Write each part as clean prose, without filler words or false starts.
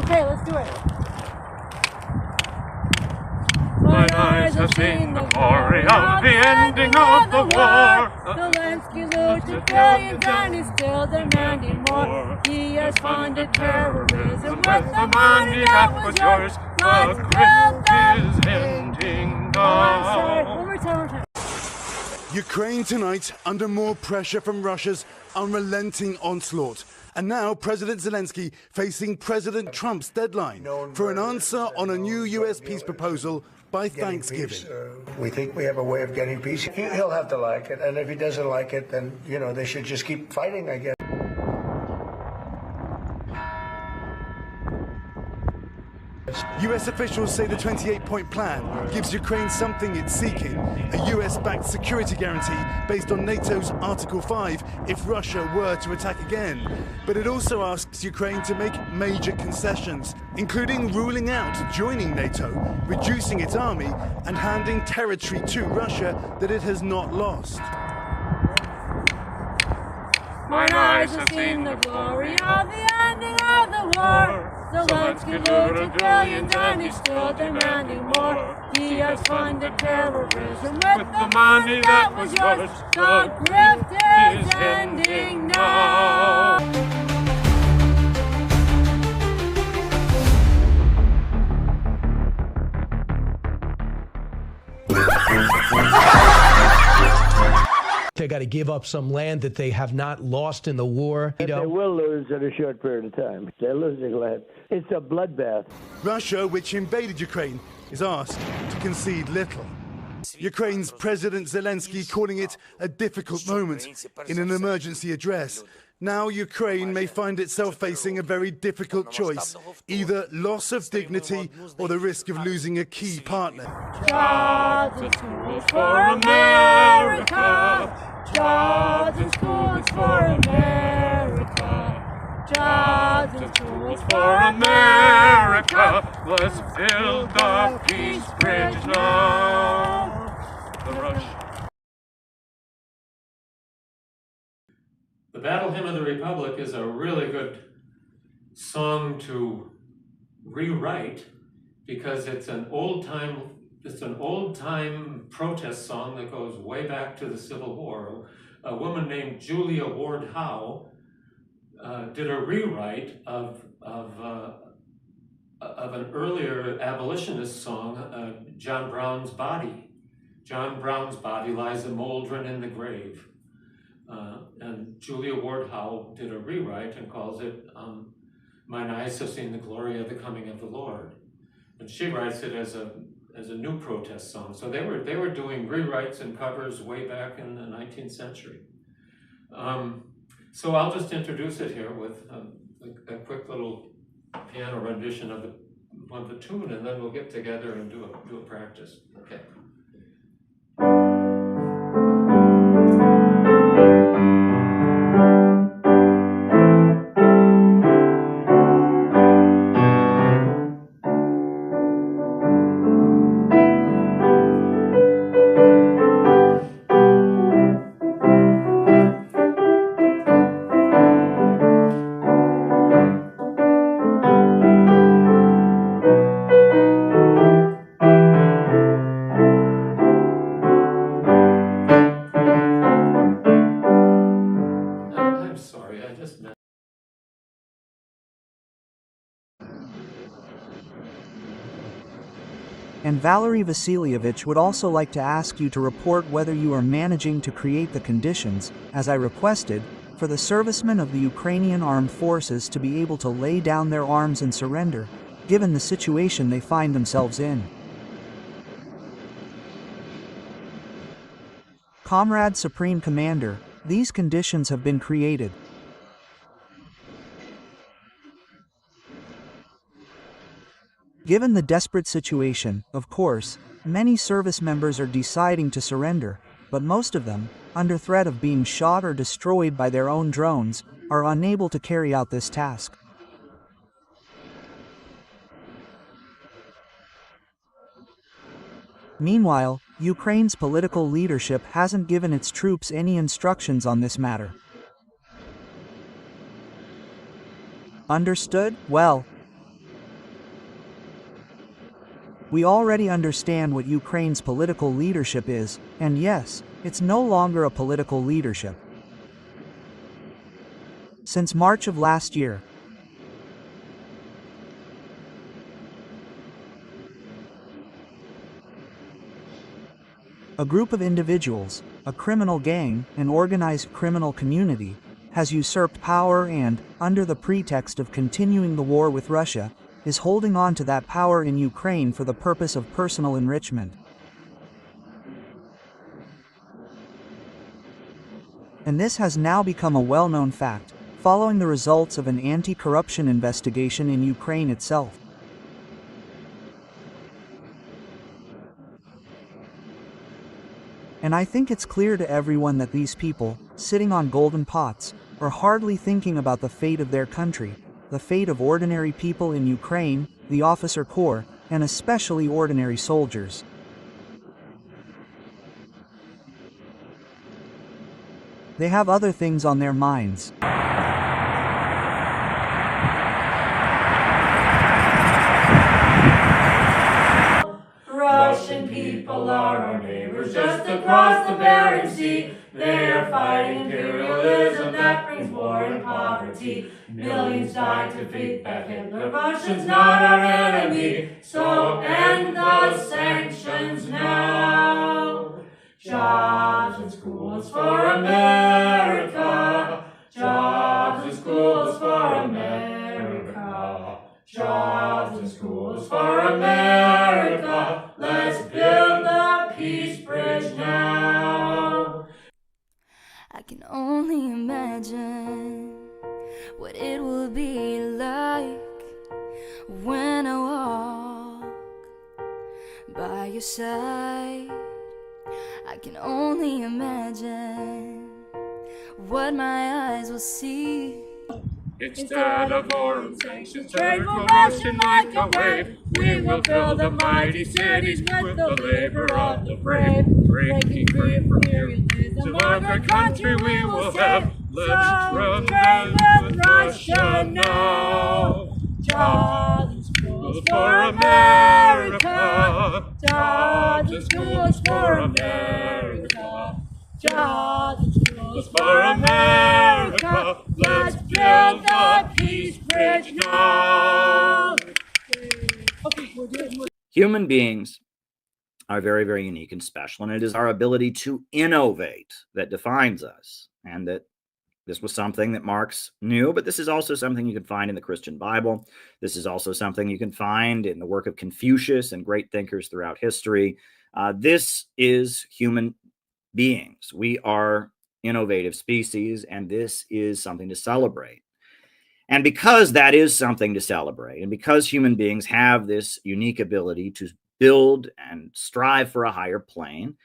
Okay, let's do it. Mine eyes have seen the glory of the ending of the war. Zelensky looted billions and he's still demanding more. He has funded terrorism with the money that was yours. The grift is ending now. One more time. Ukraine tonight under more pressure from Russia's unrelenting onslaught. And now President Zelensky facing President Trump's deadline for an answer on a new U.S. peace proposal by Thanksgiving. We think we have a way of getting peace. He'll have to like it. And if he doesn't like it, then, they should just keep fighting, I guess. U.S. officials say the 28-point plan gives Ukraine something it's seeking, a U.S.-backed security guarantee based on NATO's Article 5 if Russia were to attack again. But it also asks Ukraine to make major concessions, including ruling out joining NATO, reducing its army, and handing territory to Russia that it has not lost. Mine eyes have seen the glory of the ending of the war. Zelensky looted billions and he's still demanding more. He has funded terrorism with the money that was yours. The grift is ending now. They got to give up some land that they have not lost in the war. They will lose in a short period of time. They're losing land. It's a bloodbath. Russia, which invaded Ukraine, is asked to concede little. Ukraine's President Zelensky calling it a difficult moment in an emergency address. Now Ukraine may find itself facing a very difficult choice, either loss of dignity or the risk of losing a key partner. Jobs and schools for America. Jobs and schools for America. Jobs and schools for America. Let's build the peace bridge now. The rush. The Battle Hymn of the Republic is a really good song to rewrite because it's an old-time protest song that goes way back to the Civil War. A woman named Julia Ward Howe did a rewrite of an earlier abolitionist song, John Brown's Body. John Brown's body lies a mouldering in the grave. And Julia Ward Howe did a rewrite and calls it Mine Eyes Have Seen the Glory of the Coming of the Lord. And she writes it as a new protest song. So they were doing rewrites and covers way back in the 19th century. So I'll just introduce it here with a quick little piano rendition of the tune, and then we'll get together and do a practice. Okay. And Valery Vasilievich would also like to ask you to report whether you are managing to create the conditions, as I requested, for the servicemen of the Ukrainian armed forces to be able to lay down their arms and surrender, given the situation they find themselves in. Comrade Supreme Commander, these conditions have been created. Given the desperate situation, of course, many service members are deciding to surrender, but most of them, under threat of being shot or destroyed by their own drones, are unable to carry out this task. Meanwhile, Ukraine's political leadership hasn't given its troops any instructions on this matter. We already understand what Ukraine's political leadership is, and yes, it's no longer a political leadership. Since March of last year, a group of individuals, a criminal gang, an organized criminal community, has usurped power and, under the pretext of continuing the war with Russia, is holding on to that power in Ukraine for the purpose of personal enrichment. And this has now become a well-known fact, following the results of an anti-corruption investigation in Ukraine itself. And I think it's clear to everyone that these people, sitting on golden pots, are hardly thinking about the fate of their country, the fate of ordinary people in Ukraine, the officer corps, and especially ordinary soldiers. They have other things on their minds. Russian people are our neighbors just across the Bering Sea. They are fighting imperialism that brings war and poverty. Millions died to beat back Hitler. Russians not our enemy, so end the sanctions now. Jobs and schools for America. Jobs and schools for America. Jobs and schools for America. Let's build the peace bridge now. I can only imagine what it will be like when I walk by your side. I can only imagine what my eyes will see. Instead of war and sanctions, trade will rush in like a wave. We will build the mighty cities with the labor of the brave. Breaking free from imperialism of our country we will have. Let's trade with Russia now. Jobs and schools for America. Jobs and schools for America. Jobs and schools for America. Let's build the peace bridge now. Human beings are very, very unique and special, and it is our ability to innovate that defines us. And that this was something that Marx knew, but this is also something you can find in the Christian Bible. This is also something you can find in the work of Confucius and great thinkers throughout history. This is human beings. We are innovative species, and this is something to celebrate. And because that is something to celebrate, and because human beings have this unique ability to build and strive for a higher plane,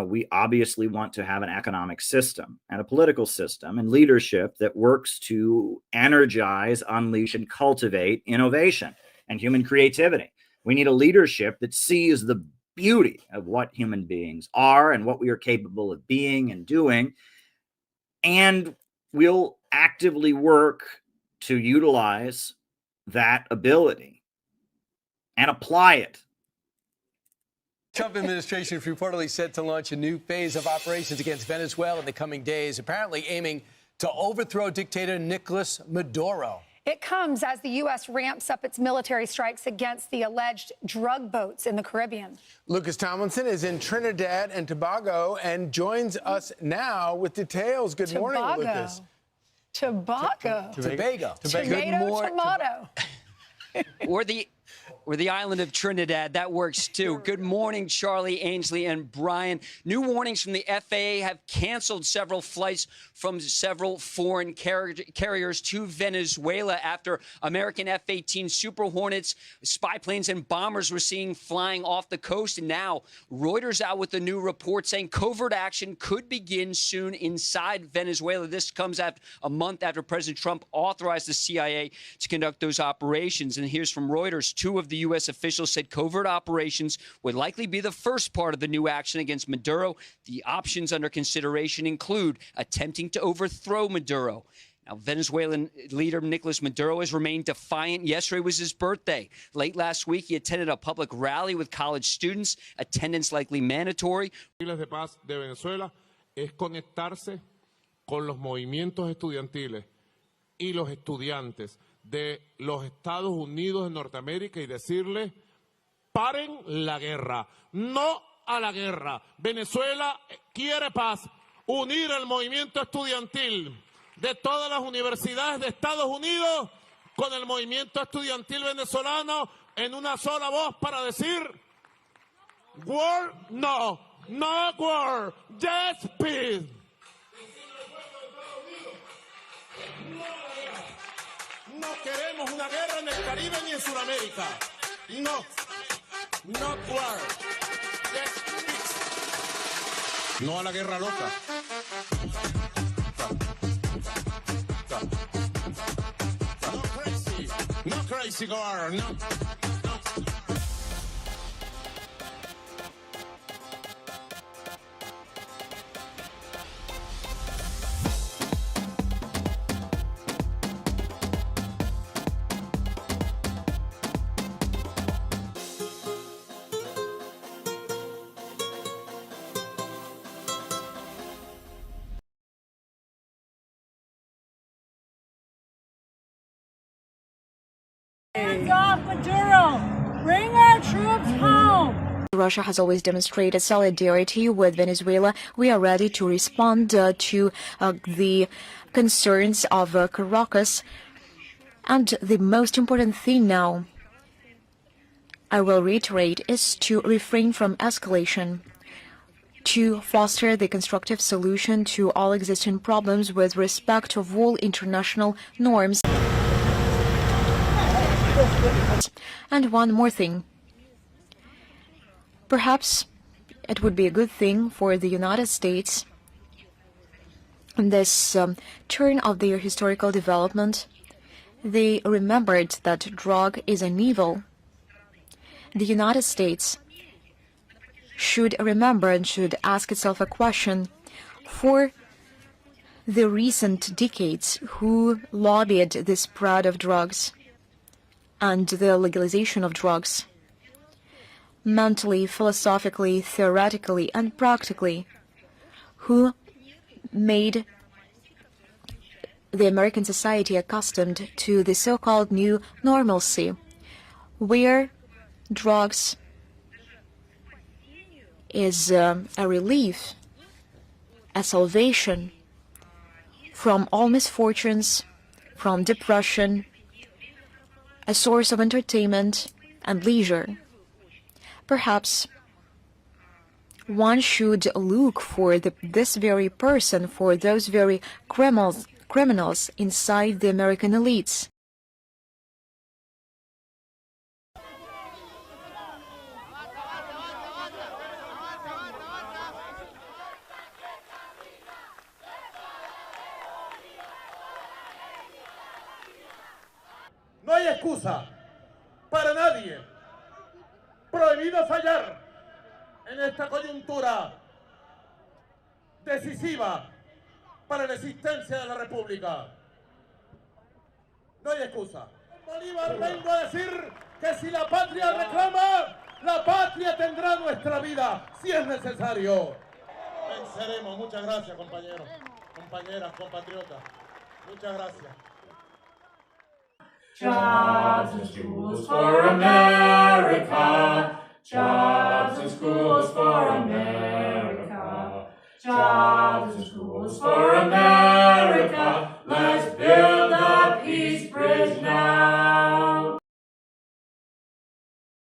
we obviously want to have an economic system and a political system and leadership that works to energize, unleash, and cultivate innovation and human creativity. We need a leadership that sees the beauty of what human beings are and what we are capable of being and doing, and we'll actively work to utilize that ability and apply it. Trump administration is reportedly set to launch a new phase of operations against Venezuela in the coming days, apparently aiming to overthrow dictator Nicolas Maduro. It comes as the U.S. ramps up its military strikes against the alleged drug boats in the Caribbean. Lucas Tomlinson is in Trinidad and Tobago and joins us now with details. Good morning, Lucas. Tobago. Tobago. Tomato. Or the island of Trinidad. That works too. Good morning, Charlie, Ainsley, and Brian. New warnings from the FAA have canceled several flights from several foreign carriers to Venezuela after American F-18 Super Hornets, spy planes, and bombers were seen flying off the coast. And now Reuters out with a new report saying covert action could begin soon inside Venezuela. This comes after a month after President Trump authorized the CIA to conduct those operations. And here's from Reuters. Two of the U.S. officials said covert operations would likely be the first part of the new action against Maduro. The options under consideration include attempting to overthrow Maduro. Now, Venezuelan leader Nicolas Maduro has remained defiant. Yesterday was his birthday. Late last week, he attended a public rally with college students, attendance likely mandatory. De paz de Venezuela es conectarse con los movimientos estudiantiles y los estudiantes de los Estados Unidos de Norteamérica y decirle: paren la guerra, no a la guerra. Venezuela quiere paz. Unir el movimiento estudiantil de todas las universidades de Estados Unidos con el movimiento estudiantil venezolano en una sola voz para decir: war, no, no war, yes, peace. No queremos una guerra en el Caribe ni en Sudamérica. No, not war, yes, peace. No a la guerra loca. No crazy girl, no. Hands off Maduro! Bring our troops home! Russia has always demonstrated solidarity with Venezuela. We are ready to respond to the concerns of Caracas. And the most important thing now, I will reiterate, is to refrain from escalation, to foster the constructive solution to all existing problems with respect of all international norms. And one more thing. Perhaps it would be a good thing for the United States, in this turn of their historical development, they remembered that drug is an evil. The United States should remember and should ask itself a question: for the recent decades, who lobbied the spread of drugs and the legalization of drugs? Mentally, philosophically, theoretically, and practically, who made the American society accustomed to the so-called new normalcy, where drugs is a relief, a salvation from all misfortunes, from depression, a source of entertainment and leisure. Perhaps one should look for this very person, for those very criminals inside the American elites. No hay excusa para nadie. Prohibido fallar en esta coyuntura decisiva para la existencia de la República. No hay excusa. Bolívar, vengo a decir que si la patria reclama, la patria tendrá nuestra vida, si es necesario. Venceremos. Muchas gracias, compañeros, compañeras, compatriotas. Muchas gracias. Jobs and schools for America. Jobs and schools for America. Jobs and schools for America.